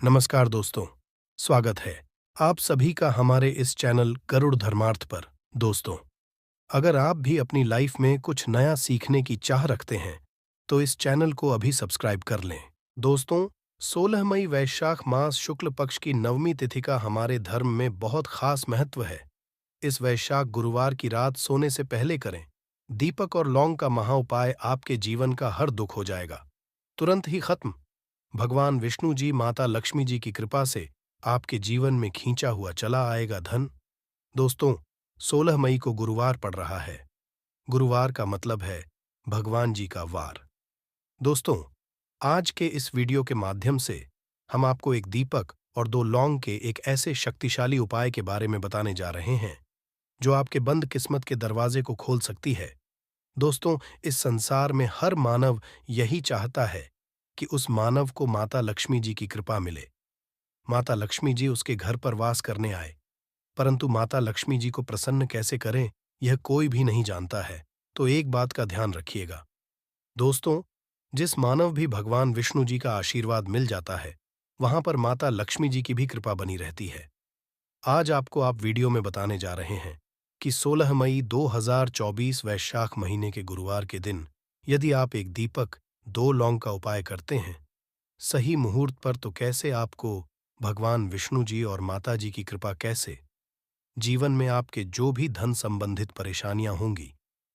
नमस्कार दोस्तों, स्वागत है आप सभी का हमारे इस चैनल गरुड़ धर्मार्थ पर। दोस्तों, अगर आप भी अपनी लाइफ में कुछ नया सीखने की चाह रखते हैं, तो इस चैनल को अभी सब्सक्राइब कर लें। दोस्तों, 16 मई वैशाख मास शुक्ल पक्ष की नवमी तिथि का हमारे धर्म में बहुत खास महत्व है। इस वैशाख गुरुवार की रात सोने से पहले करें। दीपक और लौंग का महाउपाय आपके जीवन का हर दुख हो जाएगा, तुरंत ही खत्म। भगवान विष्णु जी, माता लक्ष्मी जी की कृपा से आपके जीवन में खींचा हुआ चला आएगा धन। दोस्तों, 16 मई को गुरुवार पड़ रहा है। गुरुवार का मतलब है भगवान जी का वार। दोस्तों, आज के इस वीडियो के माध्यम से हम आपको एक दीपक और 2 लौंग के एक ऐसे शक्तिशाली उपाय के बारे में बताने जा रहे हैं, जो आपके बंद किस्मत के दरवाजे को खोल सकती है। दोस्तों, इस संसार में हर मानव यही चाहता है कि उस मानव को माता लक्ष्मी जी की कृपा मिले, माता लक्ष्मी जी उसके घर पर वास करने आए। परंतु माता लक्ष्मी जी को प्रसन्न कैसे करें, यह कोई भी नहीं जानता है। तो एक बात का ध्यान रखिएगा। दोस्तों, जिस मानव भी भगवान विष्णु जी का आशीर्वाद मिल जाता है, वहां पर माता लक्ष्मी जी की भी कृपा बनी रहती है। आज आपको आप वीडियो में बताने जा रहे हैं कि 16 मई 2024 वैशाख महीने के गुरुवार के दिन यदि आप एक दीपक, 2 लौंग का उपाय करते हैं सही मुहूर्त पर, तो कैसे आपको भगवान विष्णु जी और माता जी की कृपा कैसे जीवन में आपके जो भी धन संबंधित परेशानियां होंगी,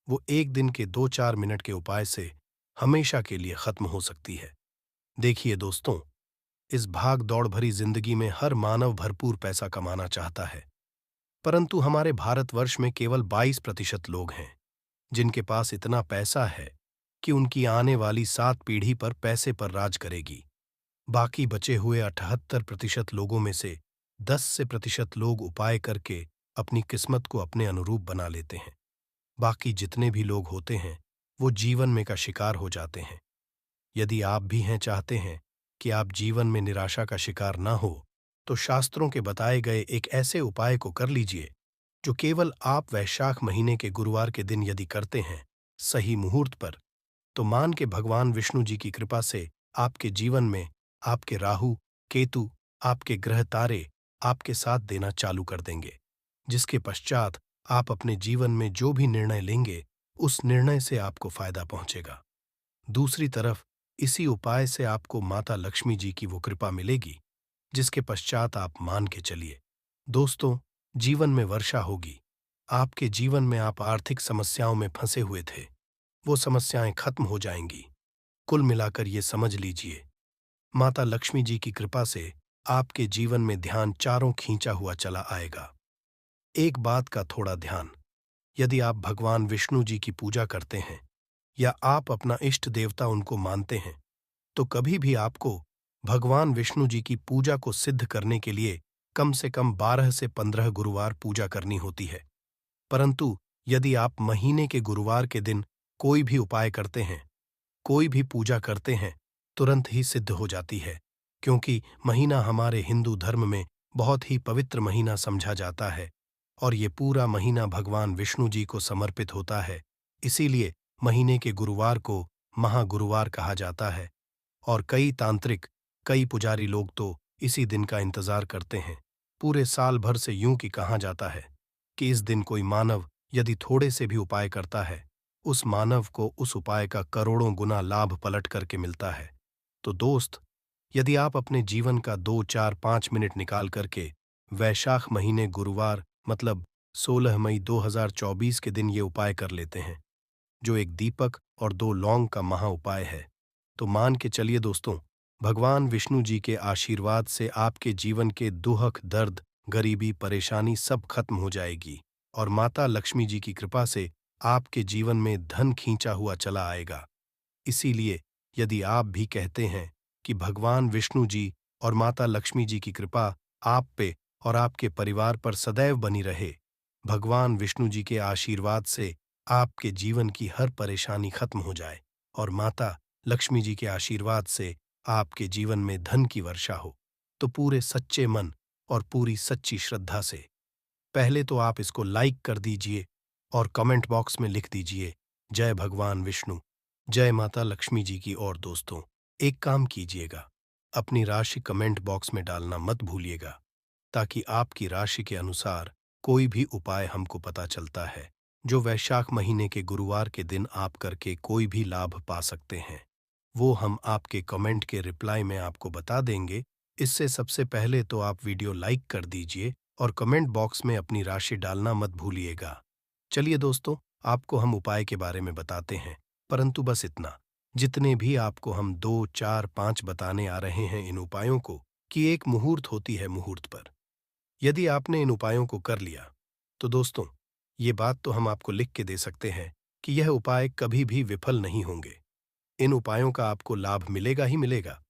वो एक दिन के 2-4 मिनट के उपाय से हमेशा के लिए खत्म हो सकती है। देखिए दोस्तों, इस भाग दौड़ भरी जिंदगी में हर मानव भरपूर पैसा कमाना चाहता है, परंतु हमारे भारतवर्ष में केवल 22% लोग हैं जिनके पास इतना पैसा है कि उनकी आने वाली 7 पीढ़ी पर पैसे पर राज करेगी। बाकी बचे हुए 78% लोगों में से 10% लोग उपाय करके अपनी किस्मत को अपने अनुरूप बना लेते हैं। बाकी जितने भी लोग होते हैं, वो जीवन में का शिकार हो जाते हैं। यदि आप भी हैं चाहते हैं कि आप जीवन में निराशा का शिकार ना हो, तो शास्त्रों के बताए गए एक ऐसे उपाय को कर लीजिए, जो केवल आप वैशाख महीने के गुरुवार के दिन यदि करते हैं, सही मुहूर्त पर, तो मान के भगवान विष्णु जी की कृपा से आपके जीवन में आपके राहु, केतु, आपके ग्रह तारे आपके साथ देना चालू कर देंगे, जिसके पश्चात आप अपने जीवन में जो भी निर्णय लेंगे, उस निर्णय से आपको फायदा पहुंचेगा। दूसरी तरफ इसी उपाय से आपको माता लक्ष्मी जी की वो कृपा मिलेगी, जिसके पश्चात आप मान के चलिए दोस्तों, जीवन में वर्षा होगी। आपके जीवन में आप आर्थिक समस्याओं में फंसे हुए थे, वो समस्याएं खत्म हो जाएंगी। कुल मिलाकर ये समझ लीजिए, माता लक्ष्मी जी की कृपा से आपके जीवन में ध्यान चारों खींचा हुआ चला आएगा। एक बात का थोड़ा ध्यान, यदि आप भगवान विष्णु जी की पूजा करते हैं या आप अपना इष्ट देवता उनको मानते हैं, तो कभी भी आपको भगवान विष्णु जी की पूजा को सिद्ध करने के लिए कम से कम 12 से 15 गुरुवार पूजा करनी होती है। परंतु यदि आप महीने के गुरुवार के दिन कोई भी उपाय करते हैं, कोई भी पूजा करते हैं, तुरंत ही सिद्ध हो जाती है, क्योंकि महीना हमारे हिंदू धर्म में बहुत ही पवित्र महीना समझा जाता है और ये पूरा महीना भगवान विष्णु जी को समर्पित होता है। इसीलिए महीने के गुरुवार को महागुरुवार कहा जाता है और कई तांत्रिक, कई पुजारी लोग तो इसी दिन का इंतजार करते हैं। पूरे साल भर से यूं कि कहा जाता है कि इस दिन कोई मानव यदि थोड़े से भी उपाय करता है, उस मानव को उस उपाय का करोड़ों गुना लाभ पलट करके मिलता है। तो दोस्त, यदि आप अपने जीवन का 2-4-5 मिनट निकाल करके वैशाख महीने गुरुवार मतलब 16 मई 2024 के दिन ये उपाय कर लेते हैं, जो एक दीपक और 2 लौंग का महा उपाय है, तो मान के चलिए दोस्तों, भगवान विष्णु जी के आशीर्वाद से आपके जीवन के दुख, दर्द, गरीबी, परेशानी सब खत्म हो जाएगी और माता लक्ष्मी जी की कृपा से आपके जीवन में धन खींचा हुआ चला आएगा। इसीलिए यदि आप भी कहते हैं कि भगवान विष्णु जी और माता लक्ष्मी जी की कृपा आप पे और आपके परिवार पर सदैव बनी रहे, भगवान विष्णु जी के आशीर्वाद से आपके जीवन की हर परेशानी खत्म हो जाए और माता लक्ष्मी जी के आशीर्वाद से आपके जीवन में धन की वर्षा हो, तो पूरे सच्चे मन और पूरी सच्ची श्रद्धा से पहले तो आप इसको लाइक कर दीजिए और कमेंट बॉक्स में लिख दीजिए, जय भगवान विष्णु, जय माता लक्ष्मी जी की। और दोस्तों, एक काम कीजिएगा, अपनी राशि कमेंट बॉक्स में डालना मत भूलिएगा, ताकि आपकी राशि के अनुसार कोई भी उपाय हमको पता चलता है, जो वैशाख महीने के गुरुवार के दिन आप करके कोई भी लाभ पा सकते हैं। वो हम आपके कमेंट के रिप्लाई में आपको बता देंगे। इससे सबसे पहले तो आप वीडियो लाइक कर दीजिए और कमेंट बॉक्स में अपनी राशि डालना मत भूलिएगा। चलिए दोस्तों, आपको हम उपाय के बारे में बताते हैं, परंतु बस इतना, जितने भी आपको हम 2, 4, 5 बताने आ रहे हैं इन उपायों को, कि एक मुहूर्त होती है मुहूर्त पर। यदि आपने इन उपायों को कर लिया, तो दोस्तों, ये बात तो हम आपको लिख के दे सकते हैं कि यह उपाय कभी भी विफल नहीं होंगे। इन उपायों का आपको लाभ मिलेगा ही मिलेगा।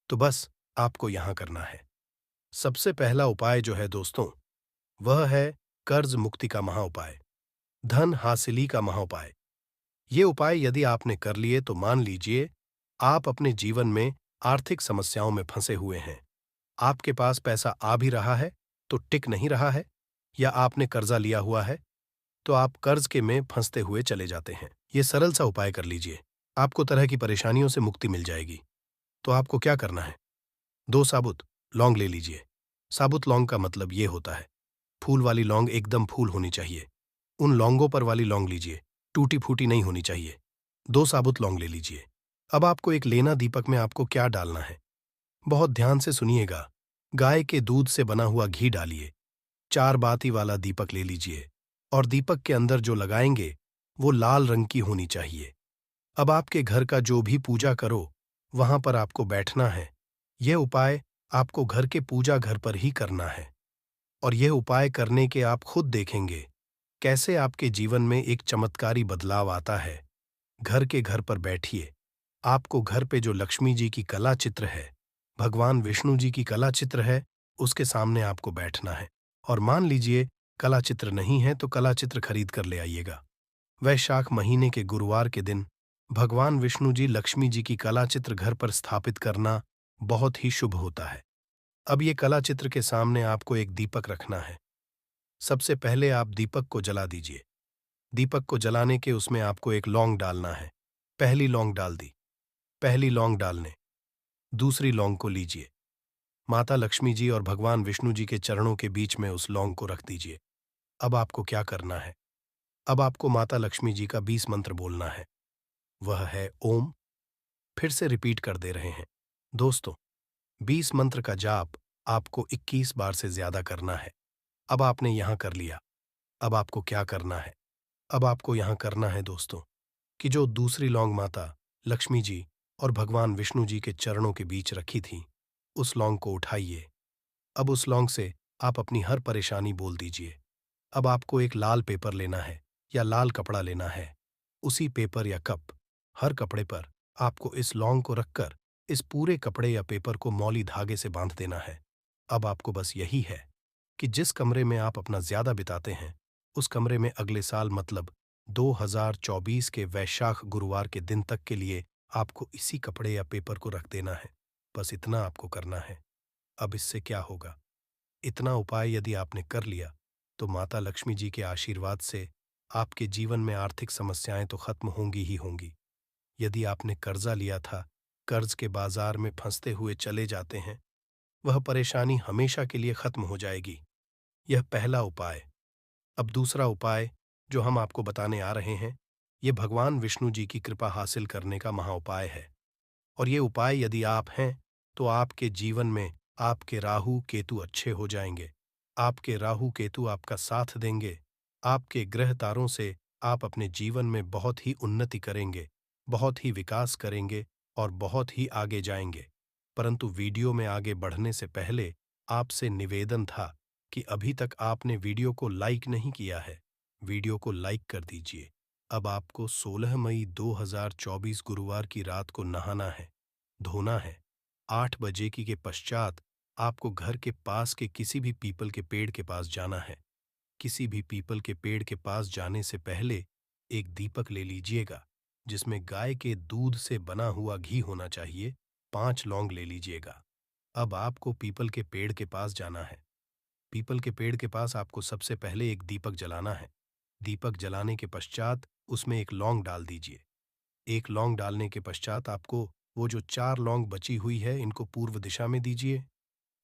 तो बस आपको यहां करना है। सबसे पहला उपाय जो है दोस्तों, वह है कर्ज मुक्ति का महाउपाय, धन हासिली का महाउपाय। ये उपाय यदि आपने कर लिए तो मान लीजिए आप अपने जीवन में आर्थिक समस्याओं में फंसे हुए हैं। आपके पास पैसा आ भी रहा है तो टिक नहीं रहा है, या आपने कर्जा लिया हुआ है तो आप कर्ज के में फंसते हुए चले जाते हैं। ये सरल सा उपाय कर लीजिए, आपको तरह की परेशानियों से मुक्ति मिल जाएगी। तो आपको क्या करना है? 2 साबुत लौंग ले लीजिए। साबुत लौंग का मतलब ये होता है, फूल वाली लौंग एकदम फूल होनी चाहिए। उन लौंगों पर वाली लौंग लीजिए, टूटी फूटी नहीं होनी चाहिए। 2 साबुत लौंग ले लीजिए। अब आपको एक लेना दीपक में आपको क्या डालना है, बहुत ध्यान से सुनिएगा। गाय के दूध से बना हुआ घी डालिए। 4 बाती वाला दीपक ले लीजिए और दीपक के अंदर जो लगाएंगे वो लाल रंग की होनी चाहिए। अब आपके घर का जो भी पूजा करो, वहां पर आपको बैठना है। यह उपाय आपको घर के पूजा घर पर ही करना है, और यह उपाय करने के आप खुद देखेंगे कैसे आपके जीवन में एक चमत्कारी बदलाव आता है। घर के घर पर बैठिए। आपको घर पे जो लक्ष्मी जी की कला चित्र है, भगवान विष्णु जी की कला चित्र है, उसके सामने आपको बैठना है। और मान लीजिए कला चित्र नहीं है तो कला चित्र खरीद कर ले आइएगा। वैशाख महीने के गुरुवार के दिन भगवान विष्णु जी लक्ष्मी जी की कला चित्र घर पर स्थापित करना बहुत ही शुभ होता है। अब ये कला चित्र के सामने आपको एक दीपक रखना है। सबसे पहले आप दीपक को जला दीजिए। दीपक को जलाने के उसमें आपको एक लौंग डालना है। पहली लौंग डाल दी। पहली लौंग डालने दूसरी लौंग को लीजिए। माता लक्ष्मी जी और भगवान विष्णु जी के चरणों के बीच में उस लौंग को रख दीजिए। अब आपको क्या करना है? अब आपको माता लक्ष्मी जी का 20 मंत्र बोलना है। वह है ओम। फिर से रिपीट कर दे रहे हैं दोस्तों, 20 मंत्र का जाप आपको 21 बार से ज्यादा करना है। अब आपने यहां कर लिया। अब आपको क्या करना है? अब आपको यहां करना है दोस्तों, कि जो दूसरी लौंग माता लक्ष्मी जी और भगवान विष्णु जी के चरणों के बीच रखी थी, उस लौंग को उठाइए। अब उस लौंग से आप अपनी हर परेशानी बोल दीजिए। अब आपको एक लाल पेपर लेना है या लाल कपड़ा लेना है। उसी पेपर या हर कपड़े पर आपको इस लौंग को रखकर इस पूरे कपड़े या पेपर को मौली धागे से बांध देना है। अब आपको बस यही है कि जिस कमरे में आप अपना ज्यादा बिताते हैं, उस कमरे में अगले साल मतलब 2024 के वैशाख गुरुवार के दिन तक के लिए आपको इसी कपड़े या पेपर को रख देना है। बस इतना आपको करना है। अब इससे क्या होगा? इतना उपाय यदि आपने कर लिया तो माता लक्ष्मी जी के आशीर्वाद से आपके जीवन में आर्थिक समस्याएं तो खत्म होंगी ही होंगी। यदि आपने कर्जा लिया था, कर्ज के बाजार में फंसते हुए चले जाते हैं, वह परेशानी हमेशा के लिए खत्म हो जाएगी। यह पहला उपाय। अब दूसरा उपाय जो हम आपको बताने आ रहे हैं, ये भगवान विष्णु जी की कृपा हासिल करने का महाउपाय है। और ये उपाय यदि आप हैं तो आपके जीवन में आपके राहु केतु अच्छे हो जाएंगे। आपके राहु केतु आपका साथ देंगे। आपके ग्रह तारों से आप अपने जीवन में बहुत ही उन्नति करेंगे, बहुत ही विकास करेंगे और बहुत ही आगे जाएंगे। परंतु वीडियो में आगे बढ़ने से पहले आपसे निवेदन था कि अभी तक आपने वीडियो को लाइक नहीं किया है। वीडियो को लाइक कर दीजिए। अब आपको 16 मई 2024 गुरुवार की रात को नहाना है, धोना है। 8 बजे की के पश्चात आपको घर के पास के किसी भी पीपल के पेड़ के पास जाना है। किसी भी पीपल के पेड़ के पास जाने से पहले एक दीपक ले लीजिएगा, जिसमें गाय के दूध से बना हुआ घी होना चाहिए। 5 लौंग ले लीजिएगा। अब आपको पीपल के पेड़ के पास जाना है। पीपल के पेड़ के पास आपको सबसे पहले एक दीपक जलाना है। दीपक जलाने के पश्चात उसमें एक लौंग डाल दीजिए। एक लौंग डालने के पश्चात आपको वो जो 4 लौंग बची हुई है इनको पूर्व दिशा में दीजिए।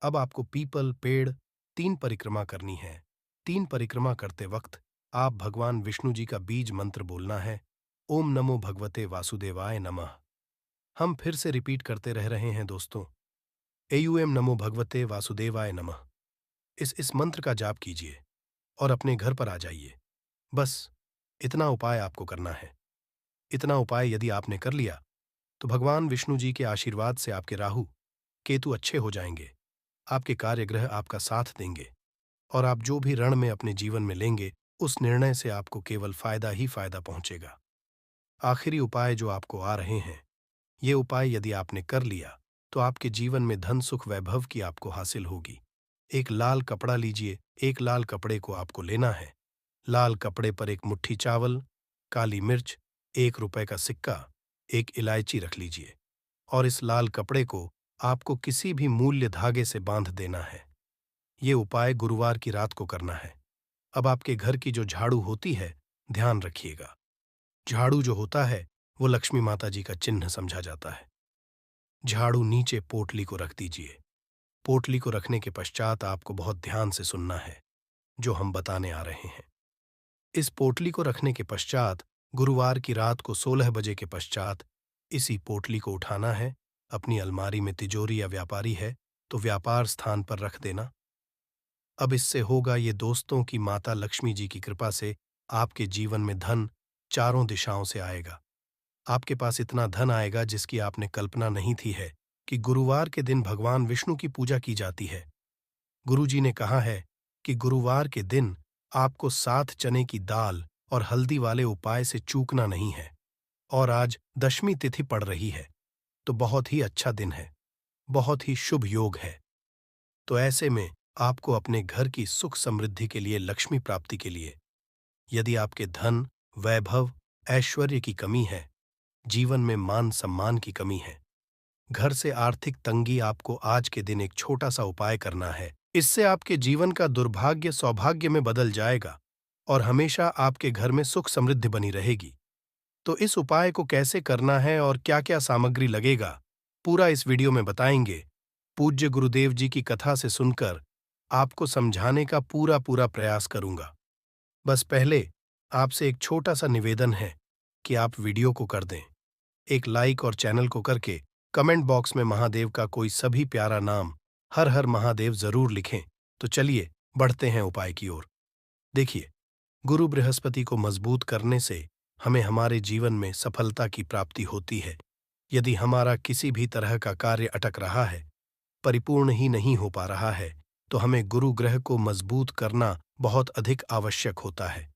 अब आपको पीपल पेड़ 3 परिक्रमा करनी है। 3 परिक्रमा करते वक्त आप भगवान विष्णु जी का बीज मंत्र बोलना है, ओम नमो भगवते वासुदेवाय नमः। हम फिर से रिपीट करते रह रहे हैं दोस्तों, एयूएम नमो भगवते वासुदेवाय नमः। इस मंत्र का जाप कीजिए और अपने घर पर आ जाइए। बस इतना उपाय आपको करना है। इतना उपाय यदि आपने कर लिया तो भगवान विष्णु जी के आशीर्वाद से आपके राहु केतु अच्छे हो जाएंगे, आपके कार्यग्रह आपका साथ देंगे और आप जो भी रण में अपने जीवन में लेंगे उस निर्णय से आपको केवल फायदा ही फायदा पहुंचेगा। आखिरी उपाय जो आपको आ रहे हैं, ये उपाय यदि आपने कर लिया तो आपके जीवन में धन सुख वैभव की आपको हासिल होगी। एक लाल कपड़ा लीजिए, एक लाल कपड़े को आपको लेना है। लाल कपड़े पर एक मुट्ठी चावल, काली मिर्च, 1 रुपए का सिक्का, एक इलायची रख लीजिए और इस लाल कपड़े को आपको किसी भी मूल्य धागे से बांध देना है। ये उपाय गुरुवार की रात को करना है। अब आपके घर की जो झाड़ू होती है, ध्यान रखिएगा, झाड़ू जो होता है वो लक्ष्मी माता जी का चिन्ह समझा जाता है। झाड़ू नीचे पोटली को रख दीजिए। पोटली को रखने के पश्चात आपको बहुत ध्यान से सुनना है जो हम बताने आ रहे हैं। इस पोटली को रखने के पश्चात गुरुवार की रात को 16 बजे के पश्चात इसी पोटली को उठाना है। अपनी अलमारी में तिजोरी या व्यापारी है तो व्यापार स्थान पर रख देना। अब इससे होगा ये दोस्तों की माता लक्ष्मी जी की कृपा से आपके जीवन में धन चारों दिशाओं से आएगा। आपके पास इतना धन आएगा जिसकी आपने कल्पना नहीं थी है कि गुरुवार के दिन भगवान विष्णु की पूजा की जाती है। गुरुजी ने कहा है कि गुरुवार के दिन आपको 7 चने की दाल और हल्दी वाले उपाय से चूकना नहीं है। और आज दशमी तिथि पड़ रही है तो बहुत ही अच्छा दिन है, बहुत ही शुभ योग है। तो ऐसे में आपको अपने घर की सुख समृद्धि के लिए, लक्ष्मी प्राप्ति के लिए, यदि आपके धन वैभव ऐश्वर्य की कमी है, जीवन में मान सम्मान की कमी है, घर से आर्थिक तंगी, आपको आज के दिन एक छोटा सा उपाय करना है। इससे आपके जीवन का दुर्भाग्य सौभाग्य में बदल जाएगा और हमेशा आपके घर में सुख समृद्धि बनी रहेगी। तो इस उपाय को कैसे करना है और क्या क्या सामग्री लगेगा, पूरा इस वीडियो में बताएंगे। पूज्य गुरुदेव जी की कथा से सुनकर आपको समझाने का पूरा प्रयास करूंगा। बस पहले आपसे एक छोटा सा निवेदन है कि आप वीडियो को कर दें, एक लाइक और चैनल को करके कमेंट बॉक्स में महादेव का कोई सभी प्यारा नाम हर हर महादेव जरूर लिखें। तो चलिए बढ़ते हैं उपाय की ओर। देखिए, गुरु बृहस्पति को मजबूत करने से हमें हमारे जीवन में सफलता की प्राप्ति होती है। यदि हमारा किसी भी तरह का कार्य अटक रहा है, परिपूर्ण ही नहीं हो पा रहा है, तो हमें गुरु ग्रह को मजबूत करना बहुत अधिक आवश्यक होता है।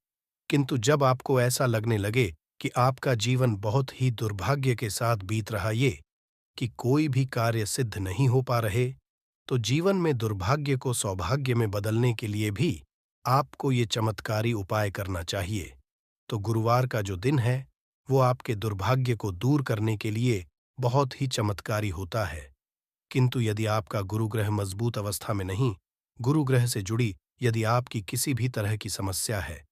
किंतु जब आपको ऐसा लगने लगे कि आपका जीवन बहुत ही दुर्भाग्य के साथ बीत रहा, ये कि कोई भी कार्य सिद्ध नहीं हो पा रहे, तो जीवन में दुर्भाग्य को सौभाग्य में बदलने के लिए भी आपको ये चमत्कारी उपाय करना चाहिए। तो गुरुवार का जो दिन है वो आपके दुर्भाग्य को दूर करने के लिए बहुत ही चमत्कारी होता है। किंतु यदि आपका गुरुग्रह मजबूत अवस्था में नहीं, गुरुग्रह से जुड़ी यदि आपकी किसी भी तरह की समस्या है,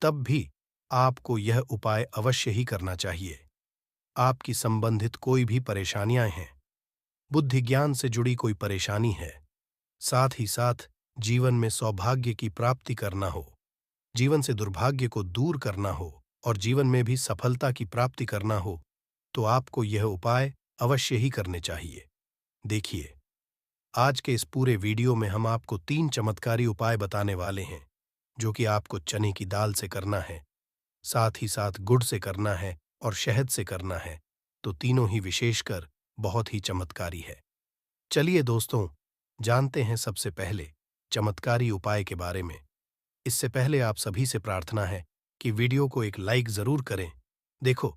तब भी आपको यह उपाय अवश्य ही करना चाहिए। आपकी संबंधित कोई भी परेशानियां हैं, बुद्धि ज्ञान से जुड़ी कोई परेशानी है, साथ ही साथ जीवन में सौभाग्य की प्राप्ति करना हो, जीवन से दुर्भाग्य को दूर करना हो और जीवन में भी सफलता की प्राप्ति करना हो, तो आपको यह उपाय अवश्य ही करने चाहिए। देखिए, आज के इस पूरे वीडियो में हम आपको 3 चमत्कारी उपाय बताने वाले हैं, जो कि आपको चने की दाल से करना है, साथ ही साथ गुड़ से करना है और शहद से करना है। तो तीनों ही विशेषकर बहुत ही चमत्कारी है। चलिए दोस्तों, जानते हैं सबसे पहले चमत्कारी उपाय के बारे में। इससे पहले आप सभी से प्रार्थना है कि वीडियो को एक लाइक जरूर करें। देखो,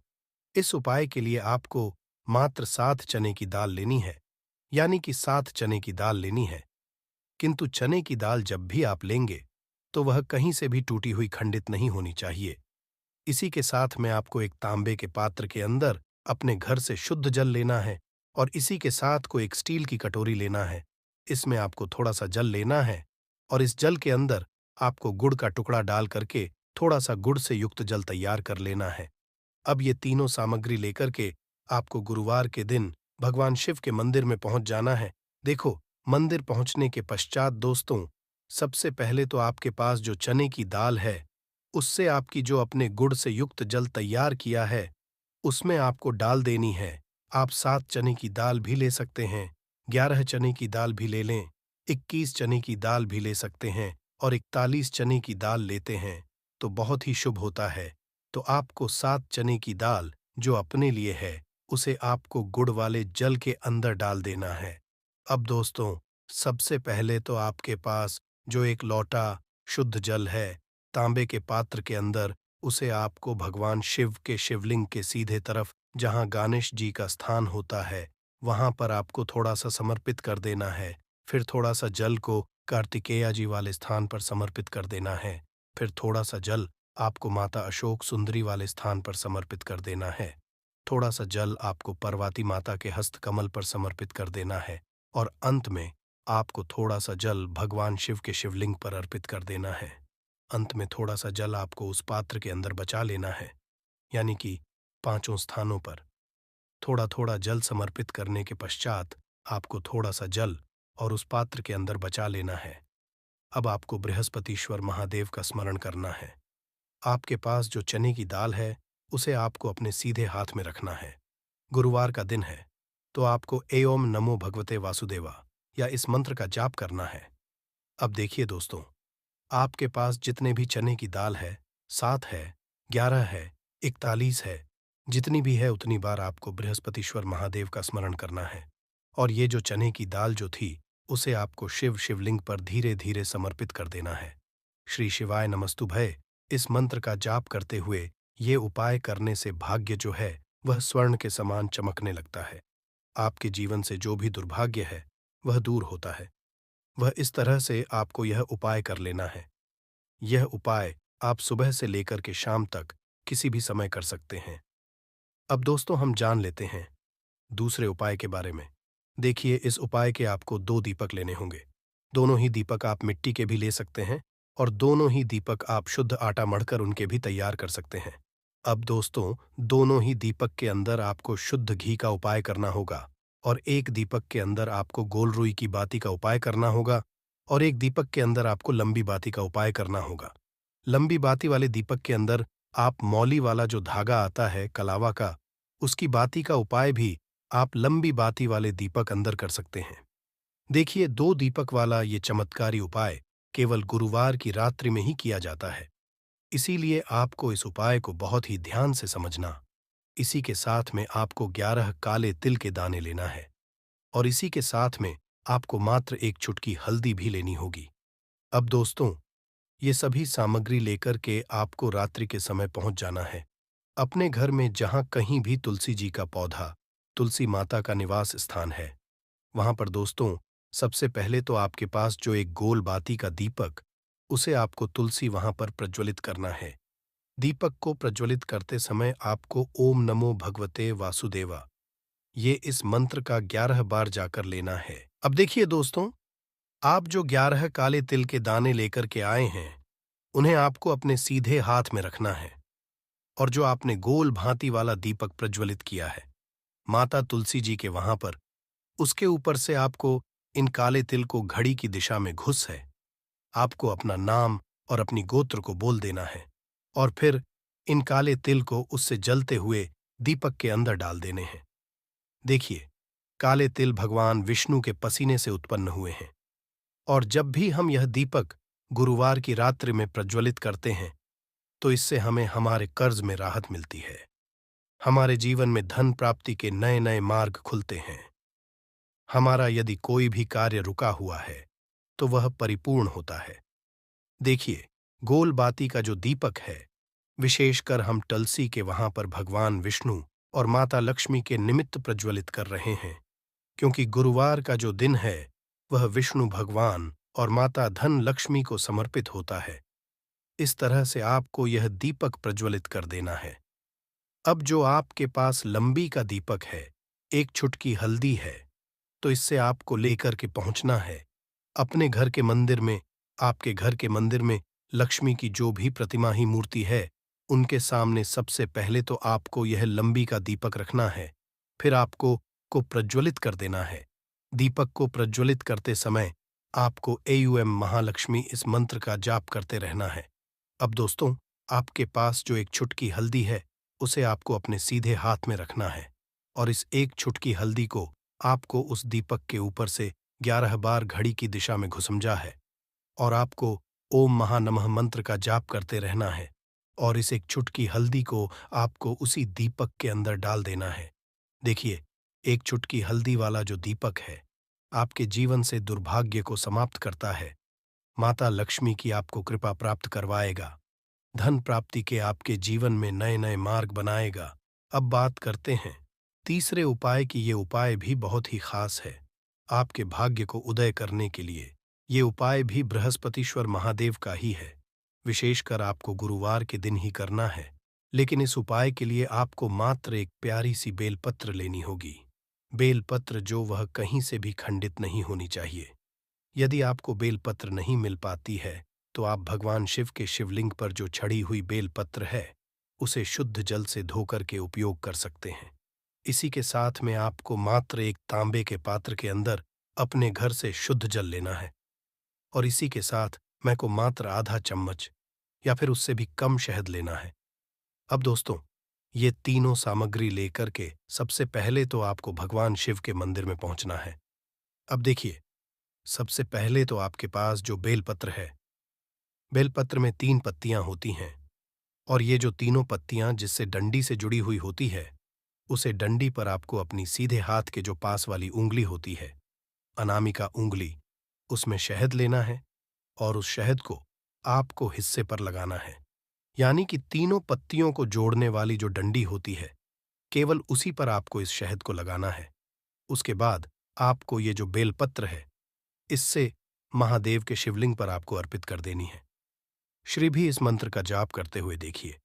इस उपाय के लिए आपको मात्र 7 चने की दाल लेनी है, यानी कि 7 चने की दाल लेनी है। किंतु चने की दाल जब भी आप लेंगे तो वह कहीं से भी टूटी हुई खंडित नहीं होनी चाहिए। इसी के साथ में आपको एक तांबे के पात्र के अंदर अपने घर से शुद्ध जल लेना है और इसी के साथ को एक स्टील की कटोरी लेना है। इसमें आपको थोड़ा सा जल लेना है और इस जल के अंदर आपको गुड़ का टुकड़ा डाल करके थोड़ा सा गुड़ से युक्त जल तैयार कर लेना है। अब ये तीनों सामग्री लेकर के आपको गुरुवार के दिन भगवान शिव के मंदिर में पहुंच जाना है। देखो, मंदिर पहुंचने के पश्चात दोस्तों, सबसे पहले तो आपके पास जो चने की दाल है, उससे आपकी जो अपने गुड़ से युक्त जल तैयार किया है, उसमें आपको डाल देनी है। आप 7 चने की दाल भी ले सकते हैं, 11 चने की दाल भी ले लें, 21 चने की दाल भी ले सकते हैं और 41 चने की दाल लेते हैं, तो बहुत ही शुभ होता है। तो आपको 7 चने की दाल, जो अपने लिए है, उसे आपको गुड़ वाले जल के अंदर डाल देना है। अब दोस्तों, सबसे पहले तो आपके पास जो एक लोटा शुद्ध जल है, तांबे के पात्र के अंदर, उसे आपको भगवान शिव के शिवलिंग के सीधे तरफ, जहां गणेश जी का स्थान होता है, वहां पर आपको थोड़ा सा समर्पित कर देना है। फिर थोड़ा सा जल को कार्तिकेया जी वाले स्थान पर समर्पित कर देना है। फिर थोड़ा सा जल आपको माता अशोक सुंदरी वाले स्थान पर समर्पित कर देना है। थोड़ा सा जल आपको पर्वती माता के हस्त कमल पर समर्पित कर देना है और अंत में आपको थोड़ा सा जल भगवान शिव के शिवलिंग पर अर्पित कर देना है। अंत में थोड़ा सा जल आपको उस पात्र के अंदर बचा लेना है, यानी कि पांचों स्थानों पर थोड़ा थोड़ा जल समर्पित करने के पश्चात आपको थोड़ा सा जल और उस पात्र के अंदर बचा लेना है। अब आपको बृहस्पतिश्वर महादेव का स्मरण करना है। आपके पास जो चने की दाल है, उसे आपको अपने सीधे हाथ में रखना है। गुरुवार का दिन है, तो आपको एओम नमो भगवते वासुदेवा या इस मंत्र का जाप करना है। अब देखिए दोस्तों, आपके पास जितने भी चने की दाल है, 7 है, 11 है, 41 है, जितनी भी है उतनी बार आपको बृहस्पतिश्वर महादेव का स्मरण करना है। और ये जो चने की दाल जो थी, उसे आपको शिवलिंग पर धीरे धीरे समर्पित कर देना है। श्री शिवाय नमस्तुभय इस मंत्र का जाप करते हुए ये उपाय करने से भाग्य जो है, वह स्वर्ण के समान चमकने लगता है। आपके जीवन से जो भी दुर्भाग्य है, वह दूर होता है। वह इस तरह से आपको यह उपाय कर लेना है। यह उपाय आप सुबह से लेकर के शाम तक किसी भी समय कर सकते हैं। अब दोस्तों, हम जान लेते हैं दूसरे उपाय के बारे में। देखिए, इस उपाय के आपको 2 दीपक लेने होंगे। दोनों ही दीपक आप मिट्टी के भी ले सकते हैं और दोनों ही दीपक आप शुद्ध आटा मढ़कर उनके भी तैयार कर सकते हैं। अब दोस्तों, दोनों ही दीपक के अंदर आपको शुद्ध घी का उपाय करना होगा और एक दीपक के अंदर आपको गोल रुई की बाती का उपाय करना होगा और एक दीपक के अंदर आपको लंबी बाती का उपाय करना होगा। लंबी बाती वाले दीपक के अंदर आप मौली वाला जो धागा आता है कलावा का, उसकी बाती का उपाय भी आप लंबी बाती वाले दीपक अंदर कर सकते हैं। देखिए, 2 दीपक वाला ये चमत्कारी उपाय केवल गुरुवार की रात्रि में ही किया जाता है, इसीलिए आपको इस उपाय को बहुत ही ध्यान से समझना। इसी के साथ में आपको 11 काले तिल के दाने लेना है और इसी के साथ में आपको मात्र एक चुटकी हल्दी भी लेनी होगी। अब दोस्तों, ये सभी सामग्री लेकर के आपको रात्रि के समय पहुंच जाना है अपने घर में, जहां कहीं भी तुलसी जी का पौधा, तुलसी माता का निवास स्थान है, वहां पर दोस्तों सबसे पहले तो आपके पास जो एक गोल बाती का दीपक, उसे आपको तुलसी वहां पर प्रज्वलित करना है। दीपक को प्रज्वलित करते समय आपको ओम नमो भगवते वासुदेवा, ये इस मंत्र का 11 बार जाकर लेना है। अब देखिए दोस्तों, आप जो 11 काले तिल के दाने लेकर के आए हैं, उन्हें आपको अपने सीधे हाथ में रखना है और जो आपने गोल भांति वाला दीपक प्रज्वलित किया है माता तुलसी जी के वहां पर, उसके ऊपर से आपको इन काले तिल को घड़ी की दिशा में घुस है आपको अपना नाम और अपनी गोत्र को बोल देना है और फिर इन काले तिल को उससे जलते हुए दीपक के अंदर डाल देने हैं। देखिए, काले तिल भगवान विष्णु के पसीने से उत्पन्न हुए हैं और जब भी हम यह दीपक गुरुवार की रात्रि में प्रज्वलित करते हैं, तो इससे हमें हमारे कर्ज में राहत मिलती है। हमारे जीवन में धन प्राप्ति के नए नए मार्ग खुलते हैं। हमारा यदि कोई भी कार्य रुका हुआ है, तो वह परिपूर्ण होता है। देखिए, गोल बाती का जो दीपक है, विशेषकर हम तुलसी के वहां पर भगवान विष्णु और माता लक्ष्मी के निमित्त प्रज्वलित कर रहे हैं, क्योंकि गुरुवार का जो दिन है, वह विष्णु भगवान और माता धन लक्ष्मी को समर्पित होता है। इस तरह से आपको यह दीपक प्रज्वलित कर देना है। अब जो आपके पास लंबी का दीपक है, एक चुटकी हल्दी है, तो इससे आपको लेकर के पहुंचना है अपने घर के मंदिर में। आपके घर के मंदिर में लक्ष्मी की जो भी प्रतिमा ही मूर्ति है, उनके सामने सबसे पहले तो आपको यह लंबी का दीपक रखना है। फिर आपको को प्रज्वलित कर देना है। दीपक को प्रज्वलित करते समय आपको एयूएम महालक्ष्मी इस मंत्र का जाप करते रहना है। अब दोस्तों, आपके पास जो एक चुटकी हल्दी है, उसे आपको अपने सीधे हाथ में रखना है और इस एक चुटकी हल्दी को आपको उस दीपक के ऊपर से 11 बार घड़ी की दिशा में घुसमजा है और आपको ओम महानमः मंत्र का जाप करते रहना है और इस एक चुटकी हल्दी को आपको उसी दीपक के अंदर डाल देना है। देखिए, एक चुटकी हल्दी वाला जो दीपक है, आपके जीवन से दुर्भाग्य को समाप्त करता है। माता लक्ष्मी की आपको कृपा प्राप्त करवाएगा। धन प्राप्ति के आपके जीवन में नए नए मार्ग बनाएगा। अब बात करते हैं तीसरे उपाय की। ये उपाय भी बहुत ही खास है। आपके भाग्य को उदय करने के लिए ये उपाय भी बृहस्पतिश्वर महादेव का ही है। विशेषकर आपको गुरुवार के दिन ही करना है, लेकिन इस उपाय के लिए आपको मात्र एक प्यारी सी बेलपत्र लेनी होगी। बेलपत्र जो वह कहीं से भी खंडित नहीं होनी चाहिए। यदि आपको बेलपत्र नहीं मिल पाती है, तो आप भगवान शिव के शिवलिंग पर जो छड़ी हुई बेलपत्र है, उसे शुद्ध जल से धोकर के उपयोग कर सकते हैं। इसी के साथ में आपको मात्र एक तांबे के पात्र के अंदर अपने घर से शुद्ध जल लेना है और इसी के साथ मैं को मात्र आधा चम्मच या फिर उससे भी कम शहद लेना है। अब दोस्तों, ये तीनों सामग्री लेकर के सबसे पहले तो आपको भगवान शिव के मंदिर में पहुंचना है। अब देखिए, सबसे पहले तो आपके पास जो बेलपत्र है, बेलपत्र में 3 पत्तियां होती हैं और ये जो तीनों पत्तियां जिससे डंडी से जुड़ी हुई होती है, उसे डंडी पर आपको अपनी सीधे हाथ के जो पास वाली उंगली होती है, अनामिका उंगली, उसमें शहद लेना है और उस शहद को आपको हिस्से पर लगाना है। यानी कि तीनों पत्तियों को जोड़ने वाली जो डंडी होती है, केवल उसी पर आपको इस शहद को लगाना है। उसके बाद आपको ये जो बेलपत्र है, इससे महादेव के शिवलिंग पर आपको अर्पित कर देनी है। श्री भी इस मंत्र का जाप करते हुए देखिए,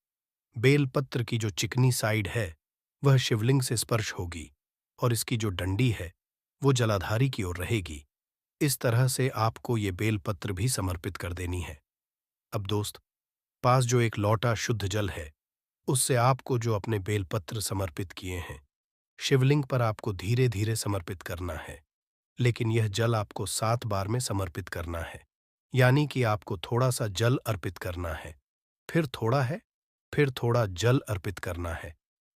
बेलपत्र की जो चिकनी साइड है, वह शिवलिंग से स्पर्श होगी और इसकी जो डंडी है, वो जलाधारी की ओर रहेगी। इस तरह से आपको ये बेलपत्र भी समर्पित कर देनी है। अब दोस्त, पास जो एक लौटा शुद्ध जल है, उससे आपको जो अपने बेलपत्र समर्पित किए हैं, शिवलिंग पर आपको धीरे धीरे समर्पित करना है। लेकिन यह जल आपको 7 बार में समर्पित करना है। यानी कि आपको थोड़ा सा जल अर्पित करना है, फिर थोड़ा है, फिर थोड़ा जल अर्पित करना है।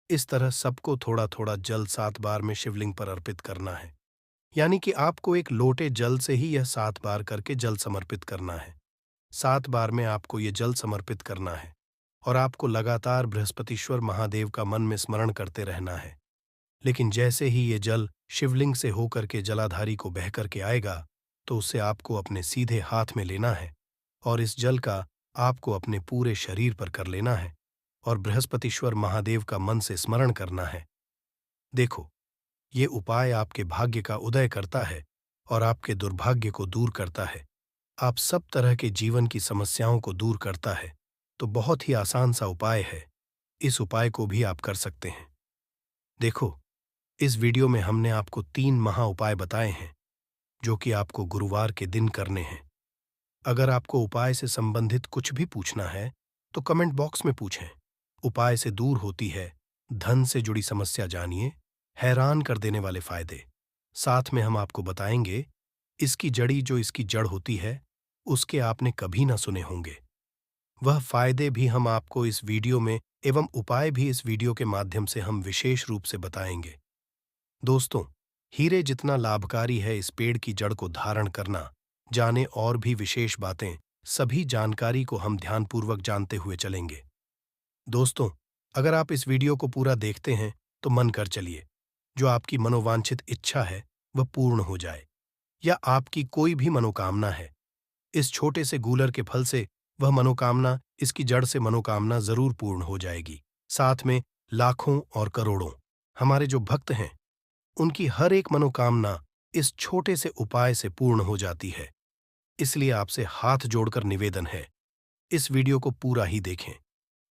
इस तरह सबको थोड़ा थोड़ा जल 7 बार में शिवलिंग पर अर्पित करना है। यानी कि आपको एक लोटे जल से ही यह 7 बार करके जल समर्पित करना है। 7 बार में आपको ये जल समर्पित करना है और आपको लगातार बृहस्पतिश्वर महादेव का मन में स्मरण करते रहना है। लेकिन जैसे ही ये जल शिवलिंग से होकर के जलाधारी को बह करके आएगा, तो उसे आपको अपने सीधे हाथ में लेना है और इस जल का आपको अपने पूरे शरीर पर कर लेना है और बृहस्पतिश्वर महादेव का मन से स्मरण करना है। देखो, ये उपाय आपके भाग्य का उदय करता है और आपके दुर्भाग्य को दूर करता है। आप सब तरह के जीवन की समस्याओं को दूर करता है। तो बहुत ही आसान सा उपाय है। इस उपाय को भी आप कर सकते हैं। देखो, इस वीडियो में हमने आपको 3 महा उपाय बताए हैं, जो कि आपको गुरुवार के दिन करने हैं। अगर आपको उपाय से संबंधित कुछ भी पूछना है, तो कमेंट बॉक्स में पूछें। उपाय से दूर होती है धन से जुड़ी समस्या, जानिए हैरान कर देने वाले फायदे। साथ में हम आपको बताएंगे इसकी जड़ी, जो इसकी जड़ होती है, उसके आपने कभी ना सुने होंगे। वह फायदे भी हम आपको इस वीडियो में एवं उपाय भी इस वीडियो के माध्यम से हम विशेष रूप से बताएंगे। दोस्तों, हीरे जितना लाभकारी है इस पेड़ की जड़ को धारण करना, जाने और भी विशेष बातें, सभी जानकारी को हम ध्यानपूर्वक जानते हुए चलेंगे। दोस्तों, अगर आप इस वीडियो को पूरा देखते हैं तो मन कर चलिए, जो आपकी मनोवांछित इच्छा है वह पूर्ण हो जाए, या आपकी कोई भी मनोकामना है, इस छोटे से गूलर के फल से वह मनोकामना, इसकी जड़ से मनोकामना जरूर पूर्ण हो जाएगी। साथ में लाखों और करोड़ों हमारे जो भक्त हैं, उनकी हर एक मनोकामना इस छोटे से उपाय से पूर्ण हो जाती है। इसलिए आपसे हाथ जोड़कर निवेदन है, इस वीडियो को पूरा ही देखें,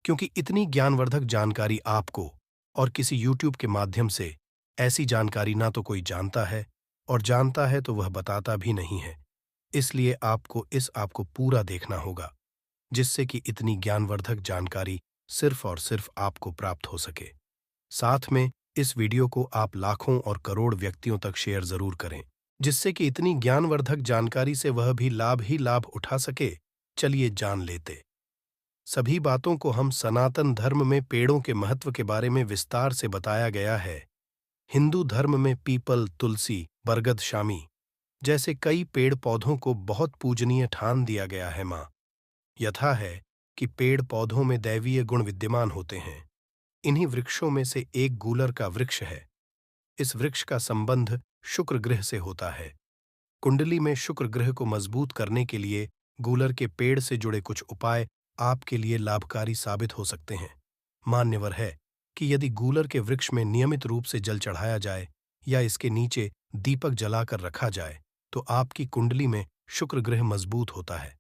क्योंकि इतनी ज्ञानवर्धक जानकारी आपको और किसी यूट्यूब के माध्यम से ऐसी जानकारी ना तो कोई जानता है, और जानता है तो वह बताता भी नहीं है। इसलिए आपको पूरा देखना होगा, जिससे कि इतनी ज्ञानवर्धक जानकारी सिर्फ और सिर्फ आपको प्राप्त हो सके। साथ में इस वीडियो को आप लाखों और करोड़ व्यक्तियों तक शेयर जरूर करें, जिससे कि इतनी ज्ञानवर्धक जानकारी से वह भी लाभ उठा सके। चलिए जान लेते। सभी बातों को हम सनातन धर्म में पेड़ों के महत्व के बारे में विस्तार से बताया गया है। हिंदू धर्म में पीपल, तुलसी, बरगद, शामी जैसे कई पेड़ पौधों को बहुत पूजनीय ठान दिया गया है। माँ यथा है कि पेड़ पौधों में दैवीय गुण विद्यमान होते हैं। इन्हीं वृक्षों में से एक गूलर का वृक्ष है। इस वृक्ष का संबंध शुक्र ग्रह से होता है। कुंडली में शुक्र ग्रह को मजबूत करने के लिए गूलर के पेड़ से जुड़े कुछ उपाय आपके लिए लाभकारी साबित हो सकते हैं। मान्यवर है कि यदि गूलर के वृक्ष में नियमित रूप से जल चढ़ाया जाए या इसके नीचे दीपक जलाकर रखा जाए तो आपकी कुंडली में शुक्र ग्रह मजबूत होता है।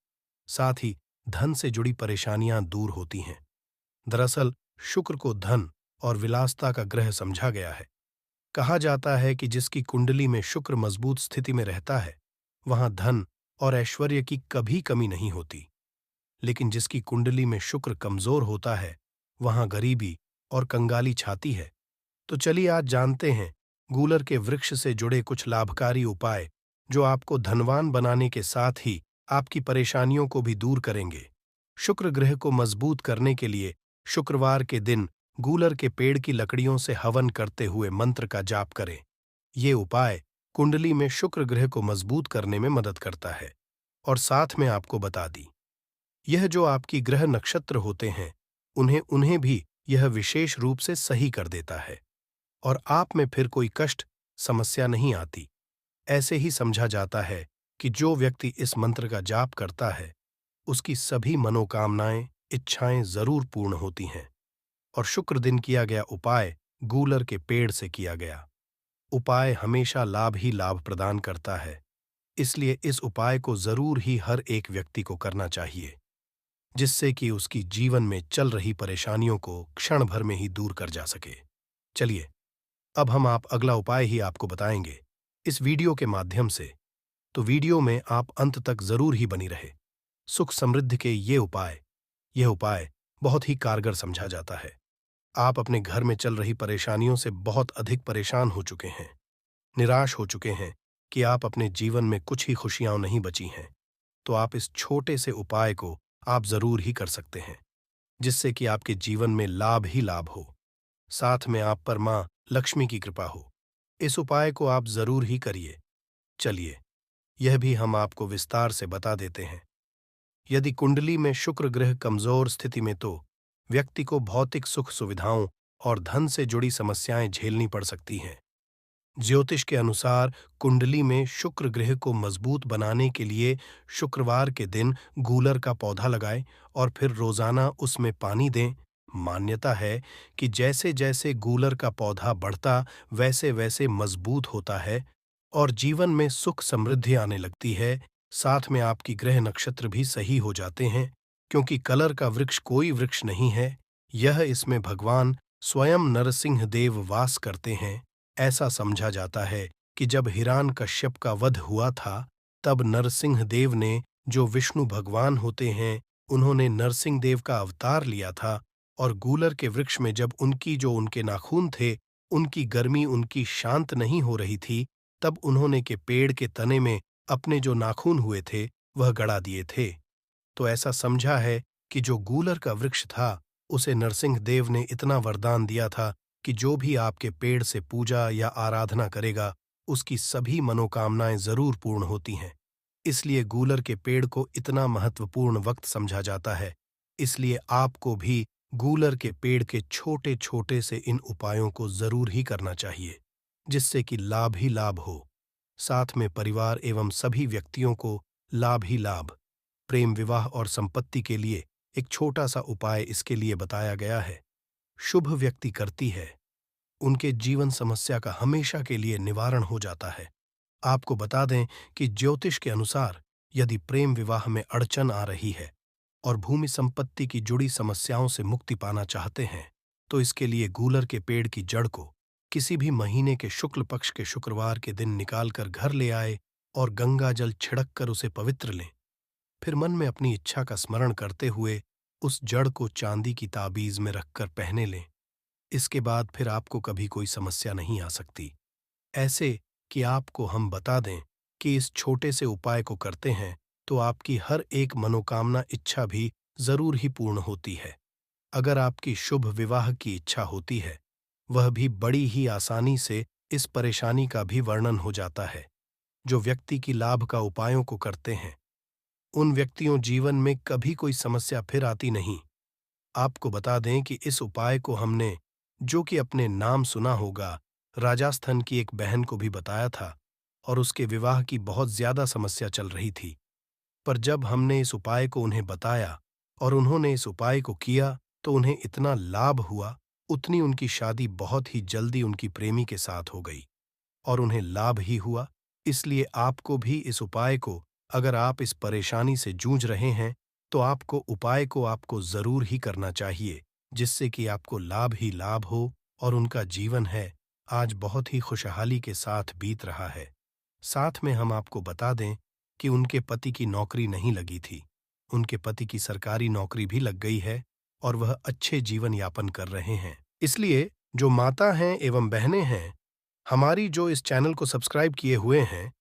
साथ ही धन से जुड़ी परेशानियां दूर होती हैं। दरअसल शुक्र को धन और विलासता का ग्रह समझा गया है। कहा जाता है कि जिसकी कुंडली में शुक्र मजबूत स्थिति में रहता है वहां धन और ऐश्वर्य की कभी कमी नहीं होती, लेकिन जिसकी कुंडली में शुक्र कमजोर होता है वहां गरीबी और कंगाली छाती है। तो चलिए आज जानते हैं गूलर के वृक्ष से जुड़े कुछ लाभकारी उपाय जो आपको धनवान बनाने के साथ ही आपकी परेशानियों को भी दूर करेंगे। शुक्र ग्रह को मजबूत करने के लिए शुक्रवार के दिन गूलर के पेड़ की लकड़ियों से हवन करते हुए मंत्र का जाप करें। ये उपाय कुंडली में शुक्र ग्रह को मजबूत करने में मदद करता है। और साथ में आपको बता दी, यह जो आपकी ग्रह नक्षत्र होते हैं उन्हें भी यह विशेष रूप से सही कर देता है और आप में फिर कोई कष्ट समस्या नहीं आती। ऐसे ही समझा जाता है कि जो व्यक्ति इस मंत्र का जाप करता है उसकी सभी मनोकामनाएं, इच्छाएं जरूर पूर्ण होती हैं। और शुक्र दिन किया गया उपाय गूलर के पेड़ से किया गया उपाय हमेशा लाभ ही लाभ प्रदान करता है। इसलिए इस उपाय को जरूर ही हर एक व्यक्ति को करना चाहिए, जिससे कि उसकी जीवन में चल रही परेशानियों को क्षण भर में ही दूर कर जा सके। चलिए अब हम आप अगला उपाय ही आपको बताएंगे इस वीडियो के माध्यम से, तो वीडियो में आप अंत तक जरूर ही बनी रहे। सुख समृद्धि के यह उपाय बहुत ही कारगर समझा जाता है। आप अपने घर में चल रही परेशानियों से बहुत अधिक परेशान हो चुके हैं, निराश हो चुके हैं कि आप अपने जीवन में कुछ ही खुशियां नहीं बची हैं, तो आप इस छोटे से उपाय को आप जरूर ही कर सकते हैं, जिससे कि आपके जीवन में लाभ ही लाभ हो, साथ में आप पर मां लक्ष्मी की कृपा हो। इस उपाय को आप जरूर ही करिए। चलिए यह भी हम आपको विस्तार से बता देते हैं। यदि कुंडली में शुक्र ग्रह कमजोर स्थिति में तो व्यक्ति को भौतिक सुख सुविधाओं और धन से जुड़ी समस्याएं झेलनी पड़ सकती हैं। ज्योतिष के अनुसार कुंडली में शुक्र ग्रह को मजबूत बनाने के लिए शुक्रवार के दिन गूलर का पौधा लगाएं और फिर रोजाना उसमें पानी दें। मान्यता है कि जैसे जैसे गूलर का पौधा बढ़ता वैसे वैसे मजबूत होता है और जीवन में सुख समृद्धि आने लगती है। साथ में आपकी ग्रह नक्षत्र भी सही हो जाते हैं, क्योंकि कलर का वृक्ष कोई वृक्ष नहीं है, यह इसमें भगवान स्वयं नरसिंह देव वास करते हैं। ऐसा समझा जाता है कि जब हिरण्यकश्यप का वध हुआ था तब नरसिंह देव ने, जो विष्णु भगवान होते हैं, उन्होंने नरसिंह देव का अवतार लिया था और गूलर के वृक्ष में जब उनके नाखून थे उनकी गर्मी उनकी शांत नहीं हो रही थी, तब उन्होंने के पेड़ के तने में अपने जो नाखून हुए थे वह गड़ा दिए थे। तो ऐसा समझा है कि जो गूलर का वृक्ष था उसे नरसिंह देव ने इतना वरदान दिया था कि जो भी आपके पेड़ से पूजा या आराधना करेगा उसकी सभी मनोकामनाएं जरूर पूर्ण होती हैं। इसलिए गूलर के पेड़ को इतना महत्वपूर्ण वक्त समझा जाता है। इसलिए आपको भी गूलर के पेड़ के छोटे छोटे से इन उपायों को जरूर ही करना चाहिए, जिससे कि लाभ ही लाभ हो, साथ में परिवार एवं सभी व्यक्तियों को लाभ ही लाभ। प्रेम, विवाह और संपत्ति के लिए एक छोटा सा उपाय इसके लिए बताया गया है। शुभ व्यक्ति करती है, उनके जीवन समस्या का हमेशा के लिए निवारण हो जाता है। आपको बता दें कि ज्योतिष के अनुसार यदि प्रेम विवाह में अड़चन आ रही है और भूमि संपत्ति की जुड़ी समस्याओं से मुक्ति पाना चाहते हैं तो इसके लिए गूलर के पेड़ की जड़ को किसी भी महीने के शुक्ल पक्ष के शुक्रवार के दिन निकालकर घर ले आए और गंगा जल छिड़क कर उसे पवित्र लें। फिर मन में अपनी इच्छा का स्मरण करते हुए उस जड़ को चांदी की ताबीज में रखकर पहने लें। इसके बाद फिर आपको कभी कोई समस्या नहीं आ सकती। ऐसे कि आपको हम बता दें कि इस छोटे से उपाय को करते हैं तो आपकी हर एक मनोकामना इच्छा भी जरूर ही पूर्ण होती है। अगर आपकी शुभ विवाह की इच्छा होती है, वह भी बड़ी ही आसानी से इस परेशानी का भी वर्णन हो जाता है। जो व्यक्ति की लाभ का उपायों को करते हैं, उन व्यक्तियों जीवन में कभी कोई समस्या फिर आती नहीं। आपको बता दें कि इस उपाय को हमने, जो कि अपने नाम सुना होगा, राजस्थान की एक बहन को भी बताया था और उसके विवाह की बहुत ज्यादा समस्या चल रही थी। पर जब हमने इस उपाय को उन्हें बताया और उन्होंने इस उपाय को किया तो उन्हें इतना लाभ हुआ, उतनी उनकी शादी बहुत ही जल्दी उनकी प्रेमी के साथ हो गई और उन्हें लाभ ही हुआ। इसलिए आपको भी इस उपाय को, अगर आप इस परेशानी से जूझ रहे हैं, तो आपको जरूर ही करना चाहिए, जिससे कि आपको लाभ ही लाभ हो और उनका जीवन है आज बहुत ही खुशहाली के साथ बीत रहा है। साथ में हम आपको बता दें कि उनके पति की नौकरी नहीं लगी थी। उनके पति की सरकारी नौकरी भी लग गई है और वह अच्छे जीवन यापन कर रहे हैं। इसलिए जो माता हैं एवं बहनें हैं, हमारी जो इस चैनल को सब्सक्राइब किए हुए हैं,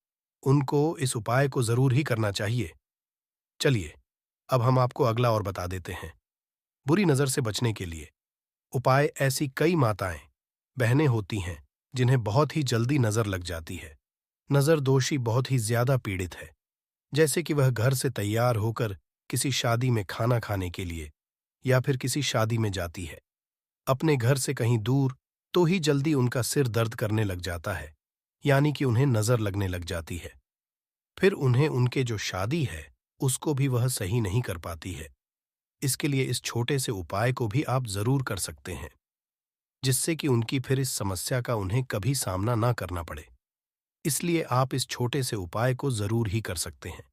उनको इस उपाय को जरूर ही करना चाहिए। चलिए, अब हम आपको अगला और बता देते हैं। बुरी नजर से बचने के लिए उपाय, ऐसी कई माताएं, बहनें होती हैं जिन्हें बहुत ही जल्दी नजर लग जाती है। नजर दोषी बहुत ही ज्यादा पीड़ित है। जैसे कि वह घर से तैयार होकर किसी शादी में खाना खाने के लिए या फिर किसी शादी में जाती है, अपने घर से कहीं दूर, तो ही जल्दी उनका सिर दर्द करने लग जाता है, यानी कि उन्हें नजर लगने लग जाती है। फिर उन्हें उनके जो शादी है उसको भी वह सही नहीं कर पाती है। इसके लिए इस छोटे से उपाय को भी आप जरूर कर सकते हैं, जिससे कि उनकी फिर इस समस्या का उन्हें कभी सामना ना करना पड़े। इसलिए आप इस छोटे से उपाय को जरूर ही कर सकते हैं।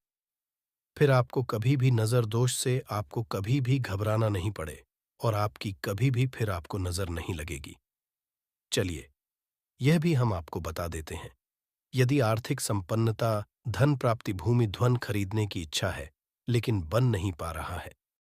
फिर आपको कभी भी नजर दोष से आपको कभी भी घबराना नहीं पड़े और आपकी कभी भी फिर आपको नजर नहीं लगेगी। चलिए, यह भी हम आपको बता देते हैं। यदि आर्थिक संपन्नता, धन प्राप्ति, भूमि ध्वन खरीदने की इच्छा है लेकिन बन नहीं पा रहा है,